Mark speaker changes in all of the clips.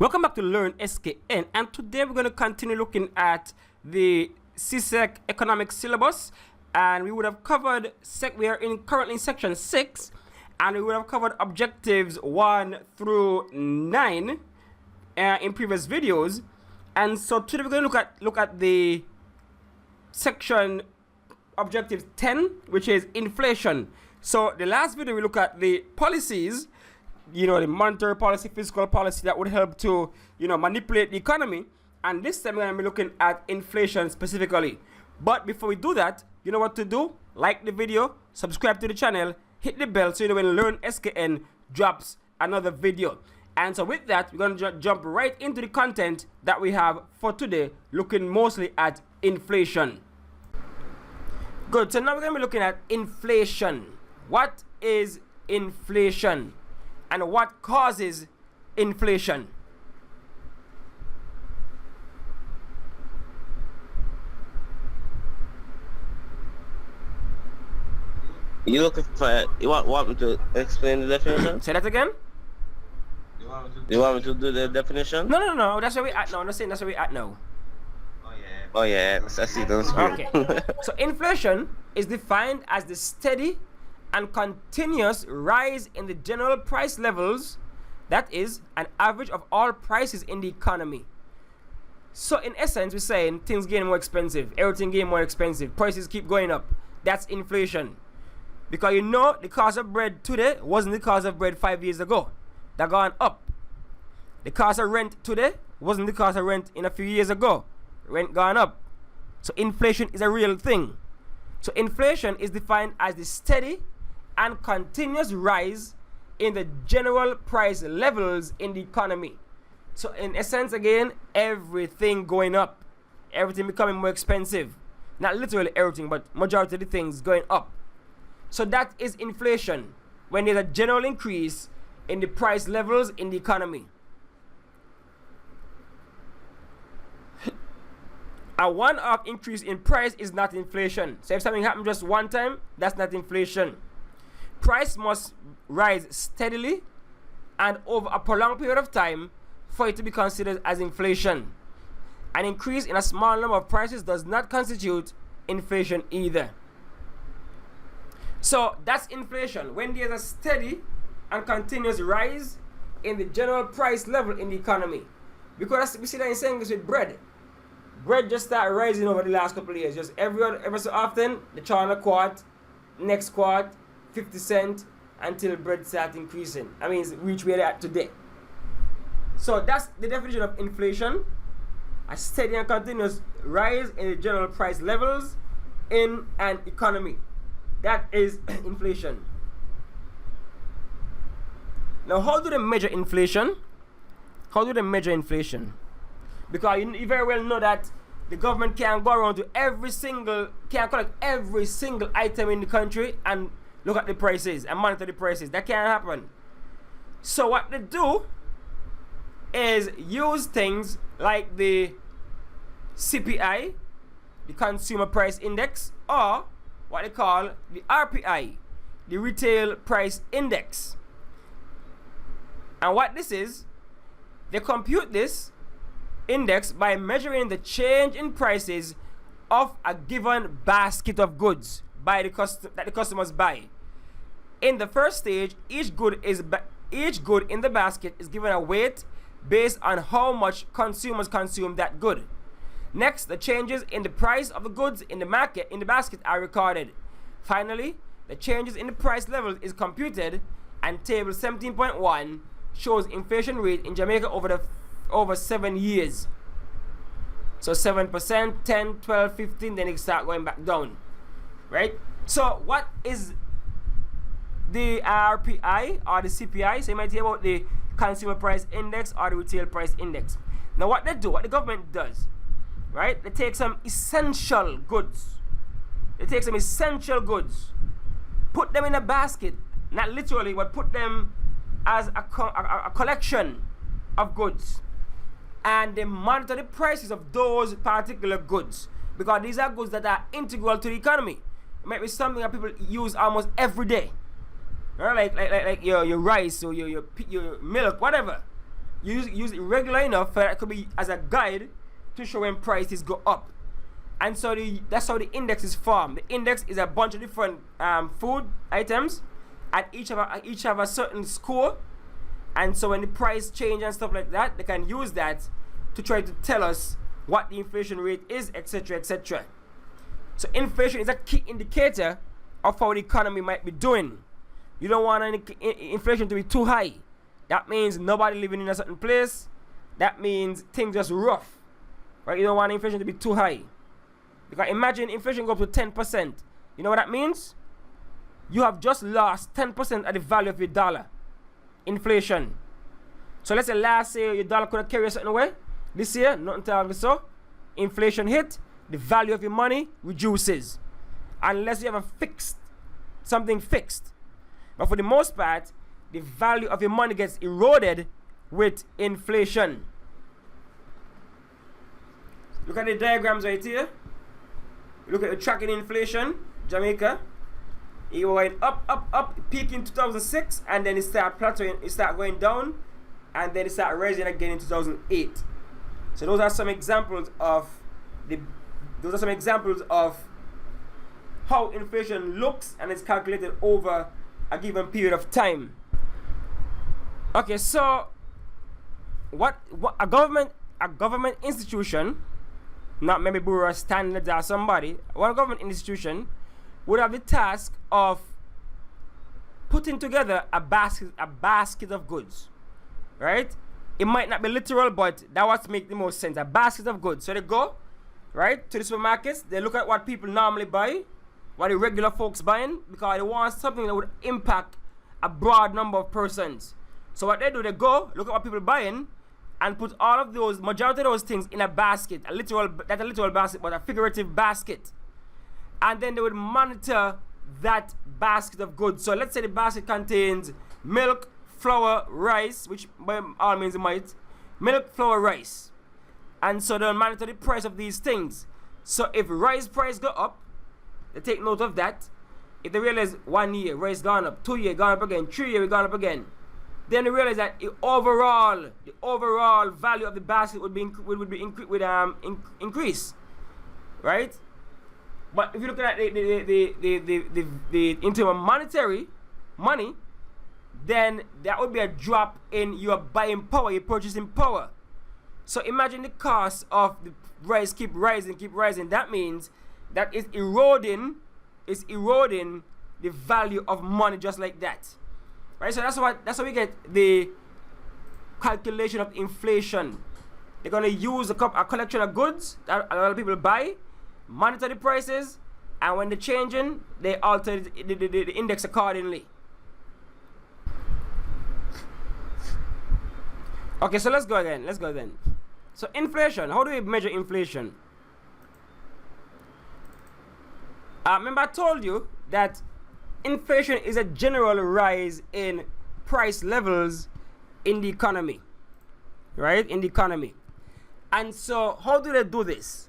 Speaker 1: Welcome back to Learn SKN, and today we're going to continue looking at the CSEC economic syllabus, and we would have covered we are currently in section 6, and we would have covered objectives 1 through 9 in previous videos. And so today we're going to look at the section objective 10, which is inflation. So the last video we looked at the policies, the monetary policy, fiscal policy that would help to, manipulate the economy. And this time we're going to be looking at inflation specifically. But before we do that, you know what to do? Like the video, subscribe to the channel, hit the bell so you know when Learn SKN drops another video. And so with that, we're going to jump right into the content that we have for today, looking mostly at inflation. Good, so now we're going to be looking at inflation. What is inflation? And what causes inflation?
Speaker 2: You looking for? You want me to explain the definition?
Speaker 1: Say that again.
Speaker 2: You want me to do the definition?
Speaker 1: No. That's where we at now. I'm not saying that's where we at now.
Speaker 2: Oh yeah. I see it on screen.
Speaker 1: Okay. So inflation is defined as the steady and continuous rise in the general price levels, that is, an average of all prices in the economy. So in essence, we're saying things getting more expensive, everything getting more expensive, prices keep going up. That's inflation. Because the cost of bread today wasn't the cost of bread 5 years ago. They're gone up. The cost of rent today wasn't the cost of rent in a few years ago. Rent gone up. So inflation is a real thing. So inflation is defined as the steady and continuous rise in the general price levels in the economy. So in essence, again, everything going up, everything becoming more expensive. Not literally everything, but majority of the things going up. So that is inflation, when there's a general increase in the price levels in the economy. A one-off increase in price is not inflation. So if something happens just one time, that's not inflation. Price must rise steadily and over a prolonged period of time for it to be considered as inflation. An increase in a small number of prices does not constitute inflation either. So that's inflation, when there's a steady and continuous rise in the general price level in the economy. Because we see that in saying this with bread. Bread just started rising over the last couple of years. Just every so often, the China quart, next quart, 50 cents, until bread starts increasing. I mean, it's reached where they're at today. So that's the definition of inflation. A steady and continuous rise in the general price levels in an economy. That is inflation. Now, how do they measure inflation? Because you very well know that the government can't go around to can't collect every single item in the country and look at the prices and monitor the prices. That can't happen. So what they do is use things like the CPI, the Consumer Price Index, or what they call the RPI, the Retail Price Index. And what this is, they compute this index by measuring the change in prices of a given basket of goods that the customers buy. In the first stage, each good in the basket is given a weight based on how much consumers consume that good. Next, the changes in the price of the goods in the basket are recorded. Finally, the changes in the price level is computed, and table 17.1 shows inflation rate in Jamaica over 7 years. So 7%, 10, 12, 15, then it start going back down. Right? So what is the RPI or the CPI? So you might hear about the Consumer Price Index or the Retail Price Index. Now what they do, what the government does, right? They take some essential goods. Put them in a basket, not literally, but put them as a collection of goods. And they monitor the prices of those particular goods, because these are goods that are integral to the economy. It might be something that people use almost every day. Like your rice or your milk, whatever. use it regular enough for that could be as a guide to show when prices go up. And so that's how the index is formed. The index is a bunch of different food items, and each have a certain score. And so when the price change and stuff like that, they can use that to try to tell us what the inflation rate is, etc., etc. So inflation is a key indicator of how the economy might be doing. You don't want inflation to be too high. That means nobody living in a certain place. That means things just rough, right? You don't want inflation to be too high. Because imagine inflation go up to 10%. You know what that means? You have just lost 10% of the value of your dollar. Inflation. So let's say last year your dollar could have carried a certain way. This year, nothing to have so. Inflation hit, the value of your money reduces. Unless you have something fixed. But for the most part, the value of your money gets eroded with inflation. Look at the diagrams right here. Look at the tracking inflation, Jamaica. It went up, peak in 2006, and then it started plateauing, it started going down, and then it started rising again in 2008. So those are some examples of how inflation looks and is calculated over a given period of time. Okay, so what a government institution, not maybe Bureau of Standards or somebody, one government institution would have the task of putting together a basket of goods, right? It might not be literal, but that what makes the most sense. A basket of goods. So they go, right, to the supermarkets. They look at what people normally buy, what the regular folks buying, because they want something that would impact a broad number of persons. So what they do, they go look at what people buying, and put all of those, majority of those things in a basket, not a literal basket, but a figurative basket. And then they would monitor that basket of goods. So let's say the basket contains milk, flour, rice, which by all means it might. Milk, flour, rice. And so they'll monitor the price of these things. So if rice price go up, they take note of that. If they realize 1 year rice gone up, 2 year gone up again, 3 year gone up again, then they realize that the overall value of the basket would increase, right? But if you look at the in terms of monetary money, then that would be a drop in your buying power, your purchasing power. So imagine the cost of the rice keep rising. That means that it's eroding the value of money just like that. Right? So that's how we get the calculation of inflation. They're gonna use a collection of goods that a lot of people buy, monitor the prices, and when they're changing, they alter the index accordingly. Okay, so let's go again. So inflation, how do we measure inflation? Remember I told you that inflation is a general rise in price levels in the economy, right? In the economy. And so how do they do this?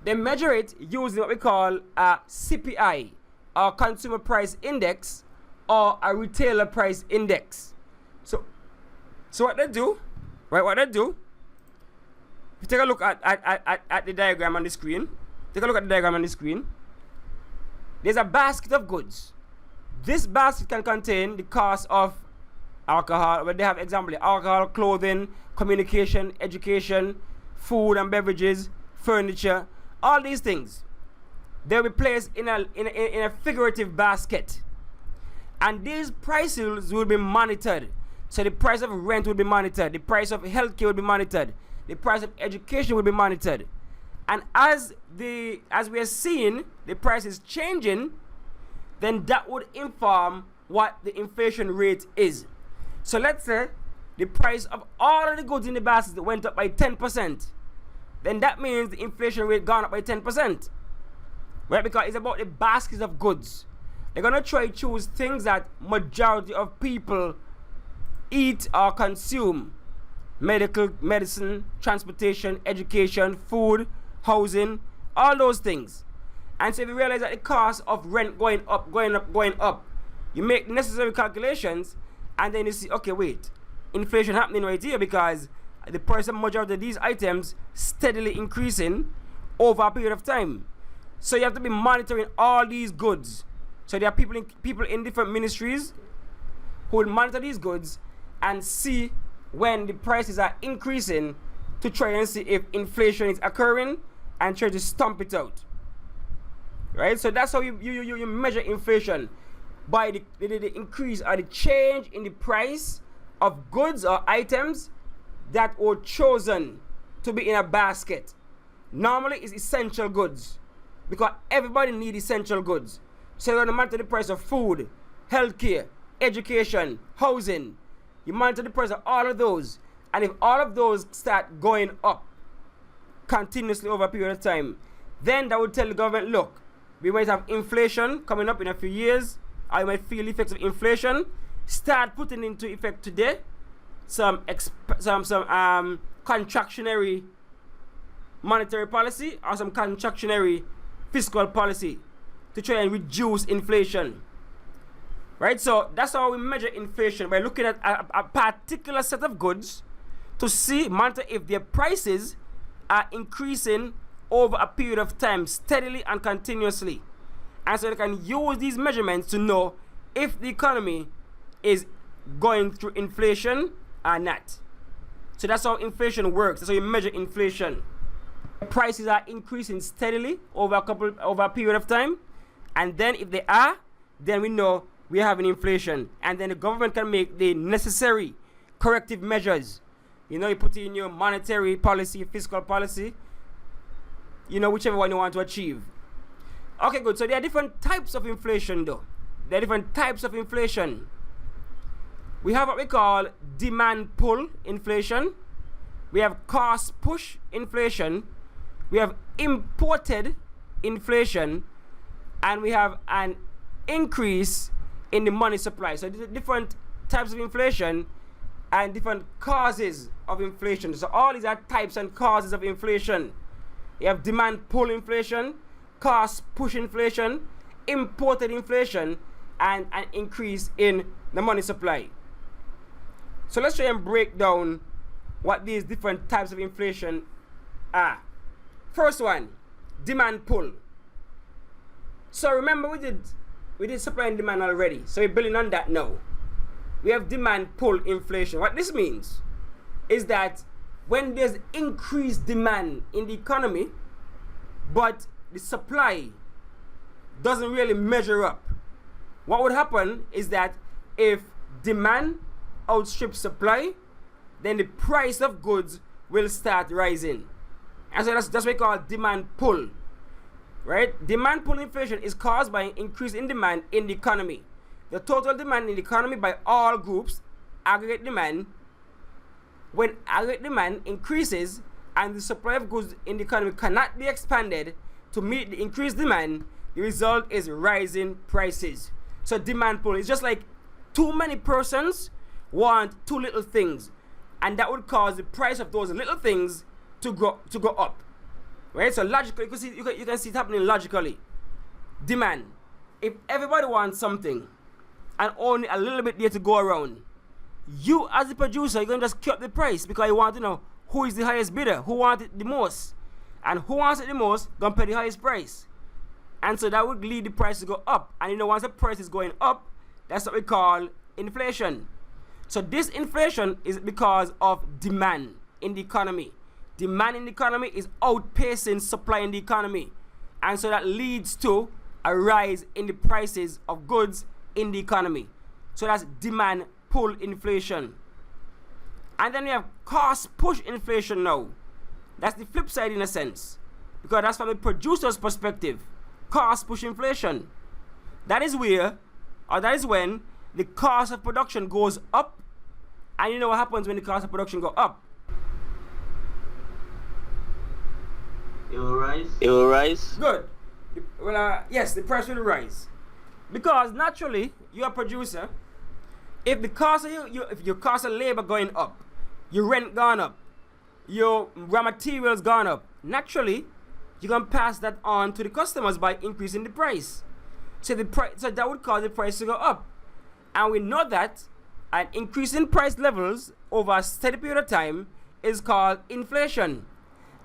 Speaker 1: They measure it using what we call a CPI, or Consumer Price Index, or a Retailer Price Index. So what they do, right? What they do, if you take a look at the diagram on the screen, there's a basket of goods. This basket can contain the cost of alcohol, where they have example, alcohol, clothing, communication, education, food and beverages, furniture, all these things. They'll be placed in a figurative basket. And these prices will be monitored. So the price of rent will be monitored, the price of healthcare will be monitored, the price of education will be monitored. And as we are seeing the price is changing, then that would inform what the inflation rate is. So let's say the price of all of the goods in the basket went up by 10%. Then that means the inflation rate gone up by 10%. Right? Because it's about the baskets of goods. They're going to try to choose things that majority of people eat or consume. Medicine, transportation, education, food, housing, all those things. And so if you realize that the cost of rent going up, you make necessary calculations, and then you see, okay, wait, inflation happening right here because the price of majority of these items steadily increasing over a period of time. So you have to be monitoring all these goods. So there are people in different ministries who will monitor these goods and see when the prices are increasing to try and see if inflation is occurring and try to stomp it out. Right? So that's how you measure inflation, by the increase or the change in the price of goods or items that were chosen to be in a basket. Normally it's essential goods because everybody needs essential goods. So you're going to monitor the price of food, healthcare, education, housing. You monitor the price of all of those. And if all of those start going up continuously over a period of time, then that would tell the government, look, we might have inflation coming up in a few years. I might feel the effects of inflation. Start putting into effect today some contractionary monetary policy or some contractionary fiscal policy to try and reduce inflation. Right? So that's how we measure inflation, by looking at a particular set of goods to monitor if their prices are increasing over a period of time steadily and continuously. And so they can use these measurements to know if the economy is going through inflation or not. So that's how inflation works. That's how you measure inflation. Prices are increasing steadily over a period of time, and then if they are, then we know we have an inflation, and then the government can make the necessary corrective measures. You know, you put in your monetary policy, fiscal policy, you know, whichever one you want to achieve. Okay, good. So there are different types of inflation, though. There are different types of inflation. We have what we call demand pull inflation. We have cost push inflation. We have imported inflation. And we have an increase in the money supply. So different types of inflation and different causes of inflation. So all these are types and causes of inflation. You have demand pull inflation, cost push inflation, imported inflation, and an increase in the money supply. So let's try and break down what these different types of inflation are. First one, demand pull. So remember we did supply and demand already. So we're building on that now. We have demand pull inflation. What this means is that when there's increased demand in the economy, but the supply doesn't really measure up, what would happen is that if demand outstrips supply, then the price of goods will start rising. And so that's what we call demand pull. Right? Demand pull inflation is caused by an increase in demand in the economy. The total demand in the economy by all groups, aggregate demand, when aggregate demand increases and the supply of goods in the economy cannot be expanded to meet the increased demand, the result is rising prices. So demand pull is just like too many persons want too little things, and that would cause the price of those little things to go up. Right? So logically, you can see it happening logically. Demand. If everybody wants something and only a little bit there to go around, you as the producer, you're going to just keep the price because you want to know who is the highest bidder, who wants it the most. And who wants it the most, going to pay the highest price. And so that would lead the price to go up. And you know, once the price is going up, that's what we call inflation. So this inflation is because of demand in the economy. Demand in the economy is outpacing supply in the economy. And so that leads to a rise in the prices of goods in the economy. So that's demand pull inflation. And then we have cost push inflation now. That's the flip side in a sense, because that's from the producer's perspective. Cost push inflation. That is when the cost of production goes up. And you know what happens when the cost of production go up?
Speaker 2: It will rise. It will rise.
Speaker 1: Good. Yes, the price will rise. Because naturally, you're a producer. If the cost of if your cost of labor going up, your rent gone up, your raw materials gone up, naturally, you're gonna pass that on to the customers by increasing the price. So that would cause the price to go up. And we know that And increasing price levels over a steady period of time is called inflation.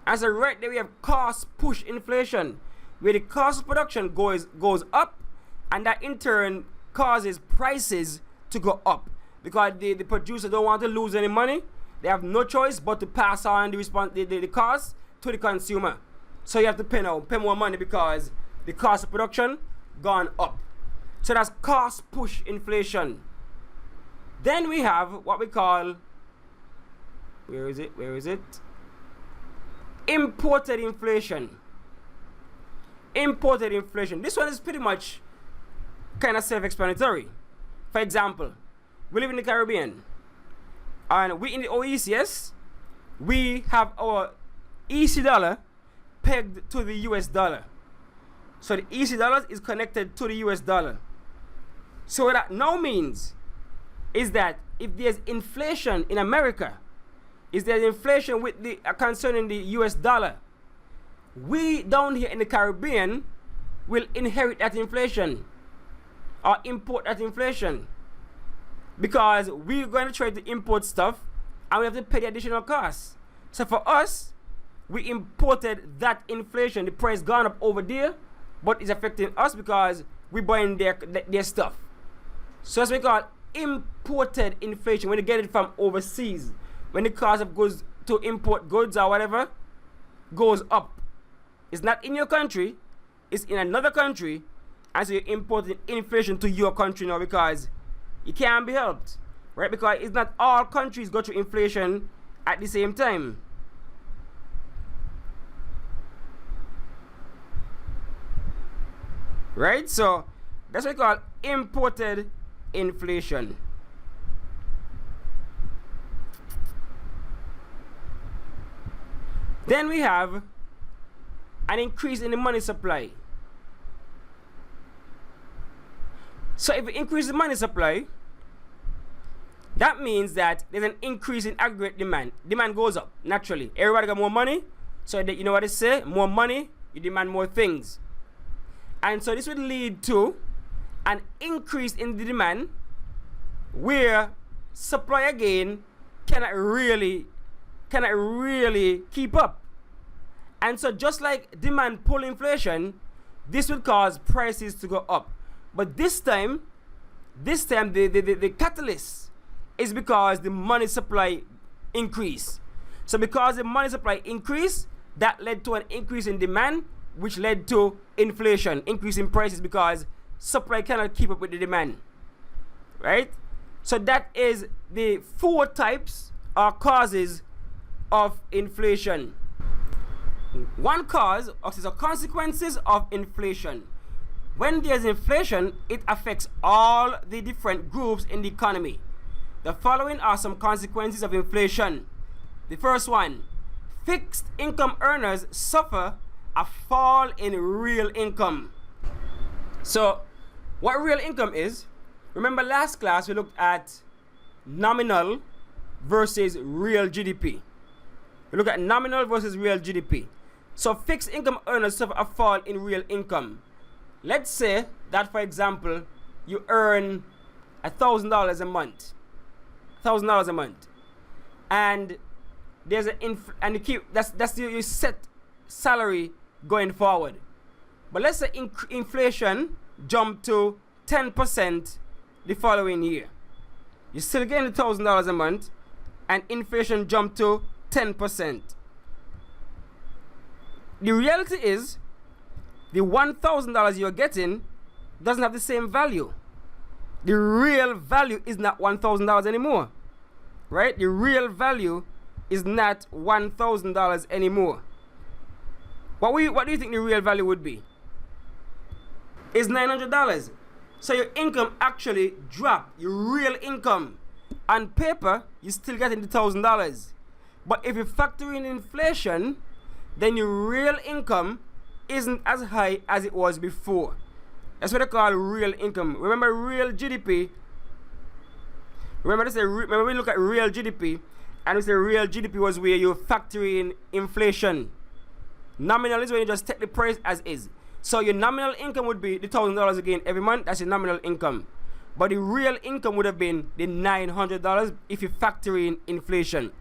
Speaker 1: And so right there we have cost push inflation, where the cost of production goes up, and that in turn causes prices to go up, because the producer don't want to lose any money. They have no choice but to pass on the cost to the consumer. So you have to pay more money because the cost of production gone up. So that's cost push inflation. Then we have what we call, where is it? Imported inflation. Imported inflation. This one is pretty much kind of self-explanatory. For example, we live in the Caribbean, and we in the OECS, we have our EC dollar pegged to the US dollar. So the EC dollar is connected to the US dollar. So what that now means is that if there's inflation in America, is there inflation with the concerning the US dollar, we down here in the Caribbean will inherit that inflation or import that inflation, because we're going to try to import stuff and we have to pay the additional costs. So for us, we imported that inflation. The price gone up over there, but it's affecting us because we're buying their stuff. So that's what we call imported inflation, when you get it from overseas, when the cost of goods to import goods or whatever goes up. It's not in your country, it's in another country, and so you're importing inflation to your country now because it can't be helped, right? Because it's not all countries go through inflation at the same time. Right? So that's what we call imported inflation. Then we have an increase in the money supply. So if we increase the money supply, that means that there's an increase in aggregate demand. Demand goes up naturally. Everybody got more money, so that, you know what they say, more money, you demand more things. And so this would lead to an increase in the demand, where supply again cannot really keep up. And so just like demand pull inflation, this will cause prices to go up. But this time the catalyst is because the money supply increase. So because the money supply increase, that led to an increase in demand, which led to inflation, increase in prices, because supply cannot keep up with the demand. Right? So that is the 4 types or causes of inflation. One cause is the consequences of inflation. When there's inflation, it affects all the different groups in the economy. The following are some consequences of inflation. The first one, fixed income earners suffer a fall in real income. So, what real income is, remember last class we looked at nominal versus real GDP. We look at nominal versus real GDP. So fixed income earners suffer a fall in real income. Let's say that, for example, you earn $1,000 a month. $1,000 a month. And there's and you keep that's your set salary going forward. But let's say inflation jump to 10% the following year. You're still getting $1,000 a month, and inflation jumped to 10%. The reality is, the $1,000 you're getting doesn't have the same value. The real value is not $1,000 anymore, right? The real value is not $1,000 anymore. What do you think the real value would be? It's $900. So your income actually dropped. Your real income. On paper, you're still getting the $1,000. But if you factor in inflation, then your real income isn't as high as it was before. That's what they call real income. Remember real GDP. Remember we look at real GDP, and we say real GDP was where you factor in inflation. Nominal is when you just take the price as is. So your nominal income would be the $1,000 again every month. That's your nominal income. but the real income would have been the $900 if you factor in inflation.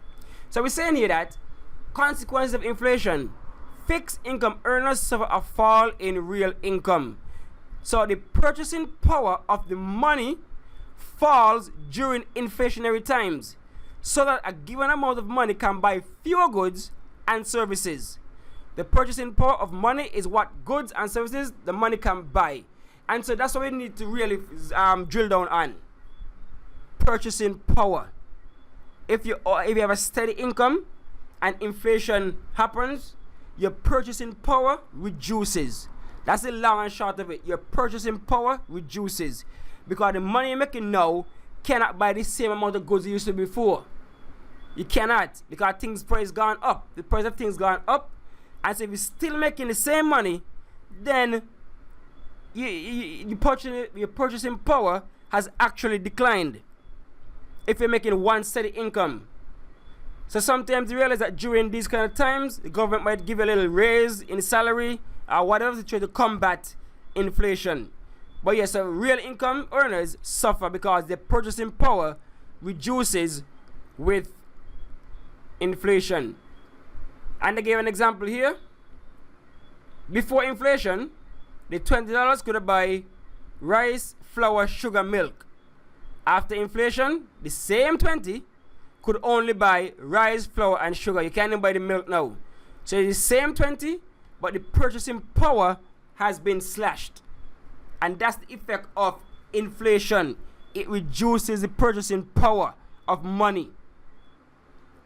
Speaker 1: So we're saying here that consequences of inflation, fixed income earners suffer a fall in real income. So the purchasing power of the money falls during inflationary times, so that a given amount of money can buy fewer goods and services. The purchasing power of money is what goods and services the money can buy. And so that's what we need to really drill down on. Purchasing power. If you have a steady income and inflation happens, your purchasing power reduces. That's the long and short of it. Your purchasing power reduces, because the money you're making now cannot buy the same amount of goods you used to before. You cannot, because things price gone up. The price of things gone up, and so if you're still making the same money, then your purchasing power has actually declined. If you're making one steady income. So sometimes you realize that during these kind of times, the government might give you a little raise in salary or whatever to try to combat inflation. But yes, so real income earners suffer because their purchasing power reduces with inflation. And they gave an example here. Before inflation, the $20 could buy rice, flour, sugar, milk. After inflation, the same 20 could only buy rice, flour, and sugar. You can't even buy the milk now. So it's the same 20, but the purchasing power has been slashed. And that's the effect of inflation. It reduces the purchasing power of money.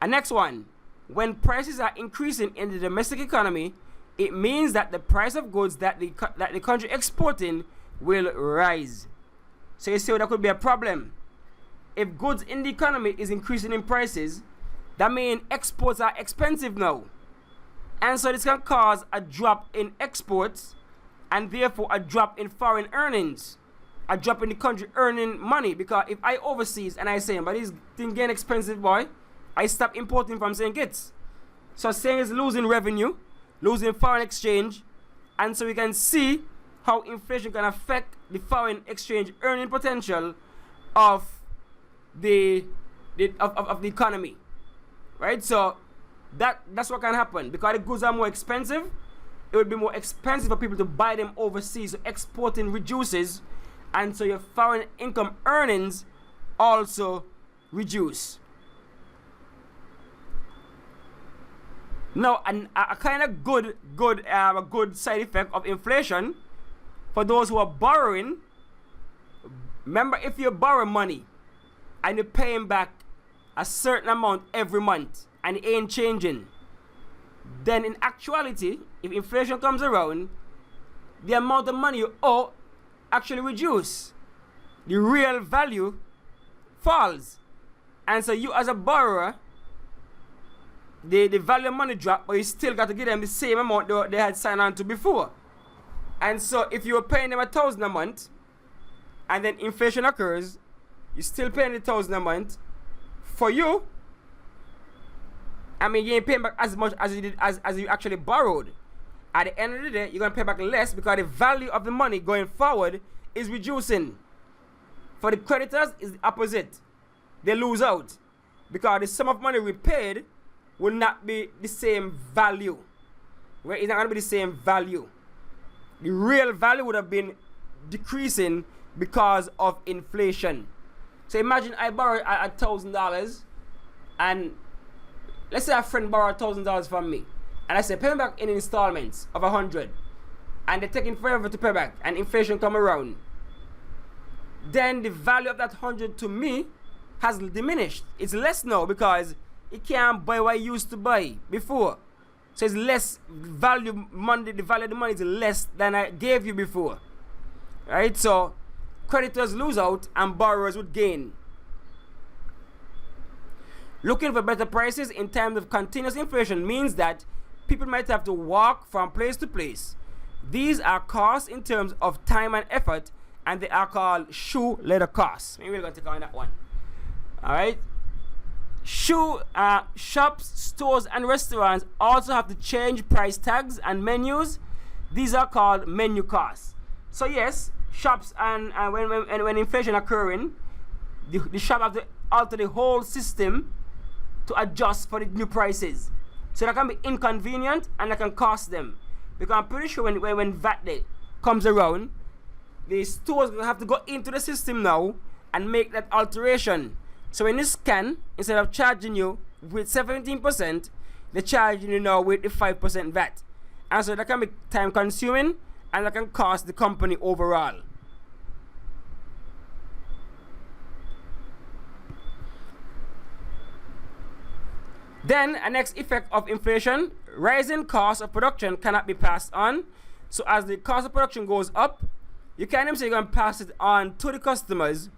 Speaker 1: And next one, when prices are increasing in the domestic economy, it means that the price of goods that the country exporting will rise. So you see, that could be a problem. If goods in the economy is increasing in prices, that means exports are expensive now. And so this can cause a drop in exports, and therefore a drop in foreign earnings, a drop in the country earning money. Because if I overseas and I say, but these things getting expensive, boy, I stop importing from St. Kitts. So saying is losing revenue, losing foreign exchange, and so we can see how inflation can affect the foreign exchange earning potential of the economy, right? So that's what can happen. Because the goods are more expensive, it would be more expensive for people to buy them overseas. So exporting reduces, and so your foreign income earnings also reduce. Now, a kind of good side effect of inflation for those who are borrowing. Remember, if you borrow money and you're paying back a certain amount every month and it ain't changing, then in actuality, if inflation comes around, the amount of money you owe actually reduces. The real value falls. And so you as a borrower, the value of money drop, but you still got to give them the same amount they had signed on to before. And so if you were paying them $1,000 a month, and then inflation occurs, you're still paying the $1,000 a month. For you, I mean, you ain't paying back as much as you did as you actually borrowed. At the end of the day, you're gonna pay back less because the value of the money going forward is reducing. For the creditors, is the opposite. They lose out because the sum of money repaid will not be the same value. Right? It's not going to be the same value. The real value would have been decreasing because of inflation. So imagine I borrow $1,000, and let's say a friend borrowed $1,000 from me, and I say pay me back in installments of 100, and they're taking forever to pay back, and inflation come around. Then the value of that 100 to me has diminished. It's less now because it can't buy what I used to buy before. So it's less value money. The value of the money is less than I gave you before. Right? So creditors lose out and borrowers would gain. Looking for better prices in times of continuous inflation means that people might have to walk from place to place. These are costs in terms of time and effort, and they are called shoe leather costs. Maybe we're going to take on that one. Alright? Shops, stores, and restaurants also have to change price tags and menus. These are called menu costs. So yes, shops and when inflation occurring, the shop have to alter the whole system to adjust for the new prices. So that can be inconvenient and that can cost them. Because I'm pretty sure when VAT day comes around, the stores will have to go into the system now and make that alteration. So when you scan, instead of charging you with 17%, they're charging you now with the 5% VAT. And so that can be time consuming and that can cost the company overall. Then, a next effect of inflation, rising cost of production cannot be passed on. So as the cost of production goes up, you can't even say you're going to pass it on to the customers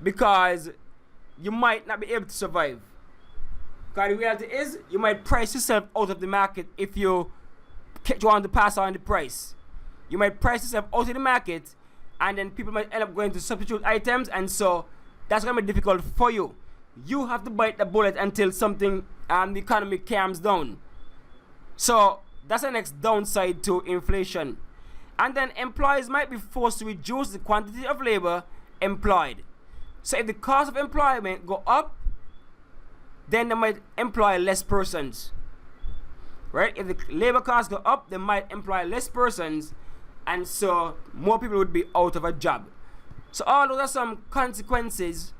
Speaker 1: because you might not be able to survive. Because the reality is, you might price yourself out of the market if you want to pass on the price. You might price yourself out of the market and then people might end up going to substitute items, and so that's going to be difficult for you. You have to bite the bullet until something the economy calms down. So that's the next downside to inflation. And then employers might be forced to reduce the quantity of labor employed. So if the cost of employment go up, then they might employ less persons. Right? If the labor costs go up, they might employ less persons, and so more people would be out of a job. So all those are some consequences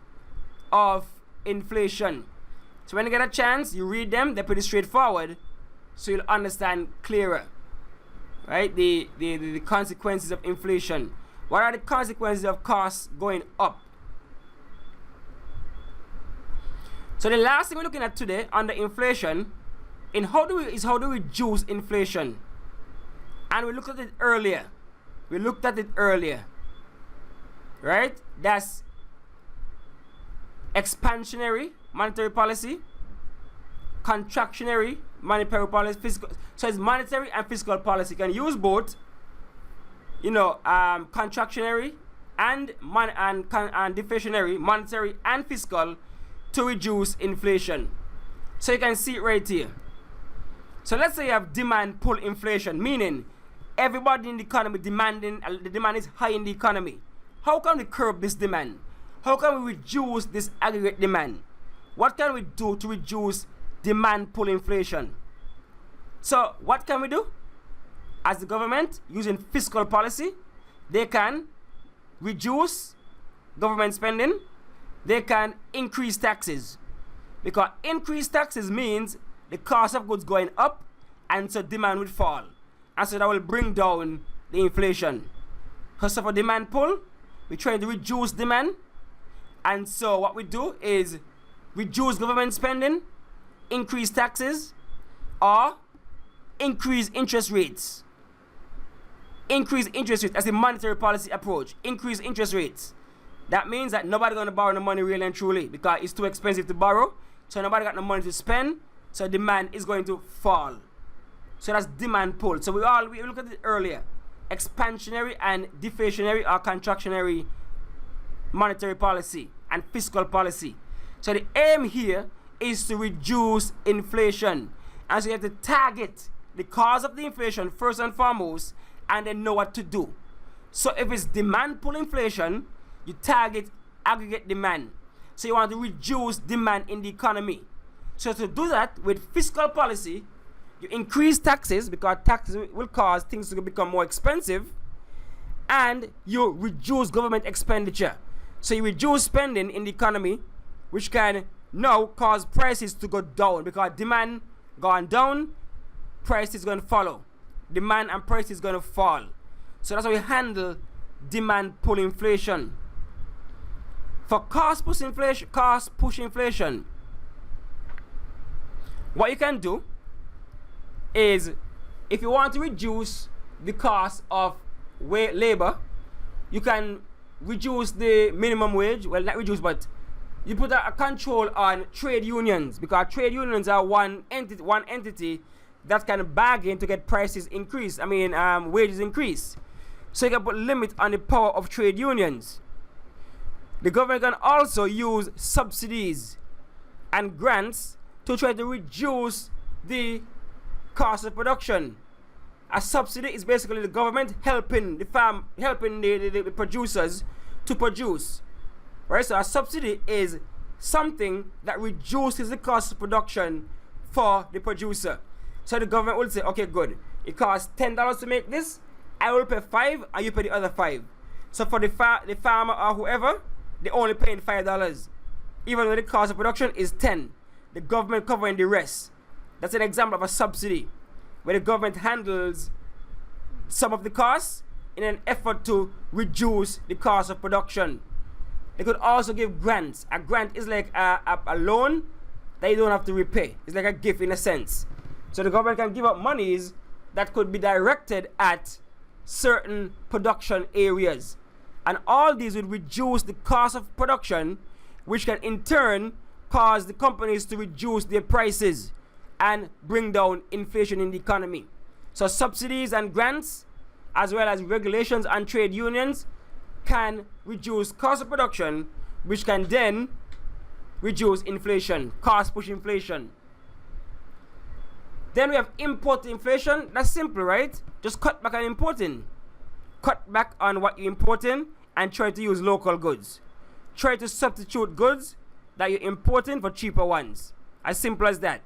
Speaker 1: of inflation. So when you get a chance, you read them, they're pretty straightforward, so you'll understand clearer, right? The consequences of inflation. What are the consequences of costs going up? So the last thing we're looking at today under inflation is how do we reduce inflation. And we looked at it earlier. Right? That's expansionary monetary policy, contractionary monetary policy, fiscal. So it's monetary and fiscal policy. You can use both, contractionary and deflationary, monetary and fiscal, to reduce inflation. So you can see it right here. So let's say you have demand pull inflation, meaning everybody in the economy demanding, the demand is high in the economy. How can we curb this demand? How can we reduce this aggregate demand? What can we do to reduce demand pull inflation? So what can we do? As the government, using fiscal policy, they can reduce government spending. They can increase taxes. Because increased taxes means the cost of goods going up, and so demand will fall. And so that will bring down the inflation. So for demand pull, we're trying to reduce demand. And so what we do is reduce government spending, increase taxes, or increase interest rates. Increase interest rates as a monetary policy approach. Increase interest rates. That means that nobody's going to borrow the money really and truly because it's too expensive to borrow. So nobody got no money to spend. So demand is going to fall. So that's demand pull. So we looked at it earlier. Expansionary and deflationary or contractionary monetary policy and fiscal policy. So the aim here is to reduce inflation. And so you have to target the cause of the inflation first and foremost, and then know what to do. So if it's demand pull inflation, you target aggregate demand. So you want to reduce demand in the economy. So to do that with fiscal policy, you increase taxes because taxes will cause things to become more expensive, and you reduce government expenditure. So you reduce spending in the economy, which can now cause prices to go down because demand gone down, price is going to follow. Demand and price is going to fall. So that's how we handle demand pull inflation. For cost push inflation, what you can do is, if you want to reduce the cost of labor, you can reduce the minimum wage. Well, not reduce, but you put a control on trade unions, because trade unions are one entity that can bargain to get prices increased. Wages increased. So you can put limit on the power of trade unions. The government can also use subsidies and grants to try to reduce the cost of production. a subsidy is basically the government helping the producers to produce. Right? So a subsidy is something that reduces the cost of production for the producer. So the government will say, okay, good. It costs $10 to make this. I will pay $5 and you pay the other $5. So for the farmer or whoever, they only paying $5. Even though the cost of production is $10. The government covering the rest. That's an example of a subsidy, where the government handles some of the costs in an effort to reduce the cost of production. They could also give grants. A grant is like a loan that you don't have to repay. It's like a gift in a sense. So the government can give up monies that could be directed at certain production areas. And all these would reduce the cost of production, which can in turn cause the companies to reduce their prices and bring down inflation in the economy. So subsidies and grants, as well as regulations and trade unions, can reduce cost of production, which can then reduce inflation, cost push inflation. Then we have import inflation. That's simple, right? Just cut back on importing. Cut back on what you're importing and try to use local goods. Try to substitute goods that you're importing for cheaper ones. As simple as that.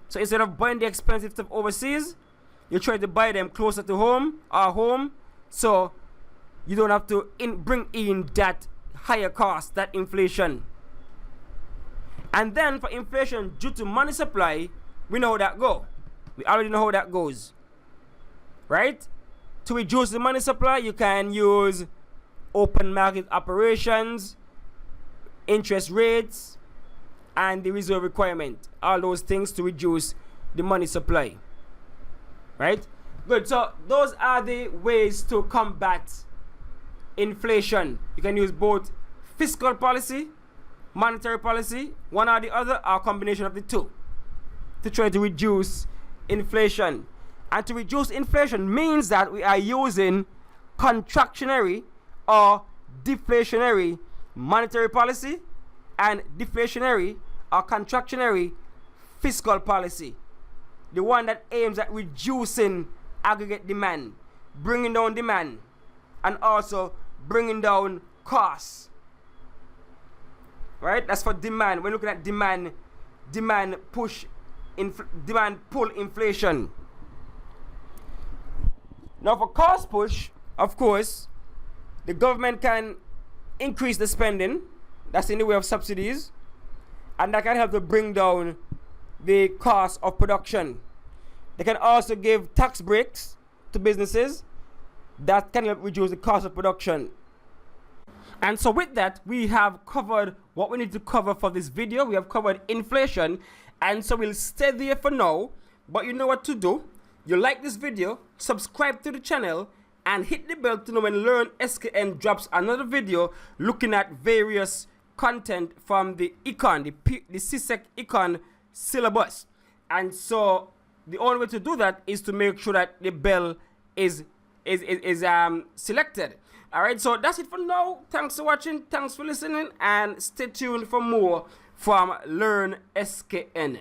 Speaker 1: So instead of buying the expensive stuff overseas, you try to buy them closer to home, so you don't have to bring in that higher cost, that inflation. And then for inflation due to money supply, we know how that goes. We already know how that goes. Right? To reduce the money supply, you can use open market operations, interest rates, and the reserve requirement. All those things to reduce the money supply. Right? Good. So those are the ways to combat inflation. You can use both fiscal policy, monetary policy, one or the other, or a combination of the two, to try to reduce inflation. And to reduce inflation means that we are using contractionary or deflationary monetary policy and deflationary or contractionary fiscal policy. The one that aims at reducing aggregate demand, bringing down demand, and also bringing down costs. Right? That's for demand. We're looking at demand pull inflation. Now for cost push, of course, the government can increase the spending. That's in the way of subsidies. And that can help to bring down the cost of production. They can also give tax breaks to businesses that can help reduce the cost of production. And so with that, we have covered what we need to cover for this video. We have covered inflation, and so we'll stay there for now. But you know what to do. You like this video, subscribe to the channel, and hit the bell to know when Learn SKN drops another video looking at various content from the econ, the CSEC econ syllabus. And so the only way to do that is to make sure that the bell is selected. Alright, so that's it for now. Thanks for watching, thanks for listening, and stay tuned for more from Learn SKN.